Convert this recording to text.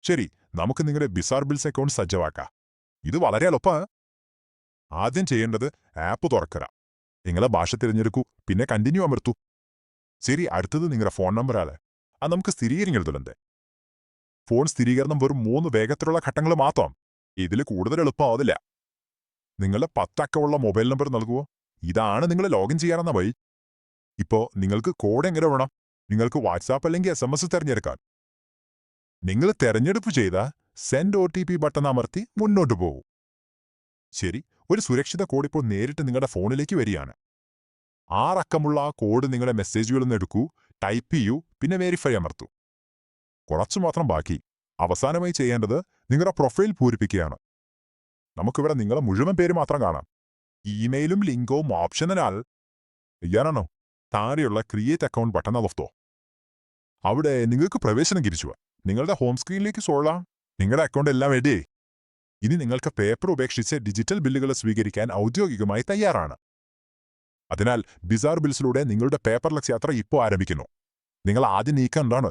ശരി, നമുക്ക് നിങ്ങളുടെ ബിസാർ ബിൽസ് അക്കൗണ്ട് സജ്ജമാക്കാം. ഇത് വളരെ എളുപ്പമാണ്. ആദ്യം ചെയ്യേണ്ടത് ആപ്പ് തുറക്കുക. നിങ്ങളെ ഭാഷ തിരഞ്ഞെടുക്കൂ, പിന്നെ കണ്ടിന്യൂ അമർത്തൂ. ശരി, അടുത്തത് നിങ്ങളുടെ ഫോൺ നമ്പറാണ്. അത് നമുക്ക് സ്ഥിരീകരിക്കരുതുണ്ട്. ഫോൺ സ്ഥിരീകരണം വെറും 3 വേഗത്തിലുള്ള ഘട്ടങ്ങൾ മാത്രം. ഇതിൽ കൂടുതൽ എളുപ്പമാവില്ല. നിങ്ങളുടെ 10 അക്കമുള്ള മൊബൈൽ നമ്പർ നൽകുമോ? ഇതാണ് നിങ്ങൾ ലോഗിൻ ചെയ്യാനെന്ന വഴി. ഇപ്പോൾ നിങ്ങൾക്ക് കോഡ് എങ്ങനെ വേണം? നിങ്ങൾക്ക് വാട്സാപ്പ് അല്ലെങ്കിൽ SMS തിരഞ്ഞെടുക്കാം. നിങ്ങൾ തിരഞ്ഞെടുപ്പ് ചെയ്ത സെൻഡ് OTP ബട്ടൺ അമർത്തി മുന്നോട്ട് പോകൂ. ശരി, ഒരു സുരക്ഷിത കോഡ് ഇപ്പോൾ നേരിട്ട് നിങ്ങളുടെ ഫോണിലേക്ക് വരികയാണ്. 6 അക്കമുള്ള ആ കോഡ് നിങ്ങളുടെ മെസ്സേജുകളിൽ നിന്ന് എടുക്കൂ, ടൈപ്പ് ചെയ്യൂ, പിന്നെ വെരിഫൈ അമർത്തൂ. കുറച്ചു മാത്രം ബാക്കി. അവസാനമായി ചെയ്യേണ്ടത് നിങ്ങളുടെ പ്രൊഫൈൽ പൂരിപ്പിക്കുകയാണ്. നമുക്കിവിടെ നിങ്ങളെ മുഴുവൻ പേര് മാത്രം കാണാം. ഇമെയിലും ലിങ്കും ഓപ്ഷണൽ. ചെയ്യാനാണോ? താഴെയുള്ള ക്രിയേറ്റ് അക്കൗണ്ട് ബട്ടൺ അമർത്തോ. അവിടെ നിങ്ങൾക്ക് പ്രവേശനം കിരിച്ചുക. നിങ്ങളുടെ ഹോം സ്ക്രീനിലേക്ക് സോളാം. നിങ്ങളുടെ അക്കൗണ്ട് എല്ലാം റെഡി. ഇനി നിങ്ങൾക്ക് പേപ്പർ ഉപേക്ഷിച്ച് ഡിജിറ്റൽ ബില്ലുകൾ സ്വീകരിക്കാൻ ഔദ്യോഗികമായി തയ്യാറാണ്. അതിനാൽ ബിസാർ ബിൽസിലൂടെ നിങ്ങളുടെ പേപ്പർലെസ് യാത്ര ഇപ്പോൾ ആരംഭിക്കുന്നു. നിങ്ങൾ ആദ്യം നീക്കേണ്ടതാണ്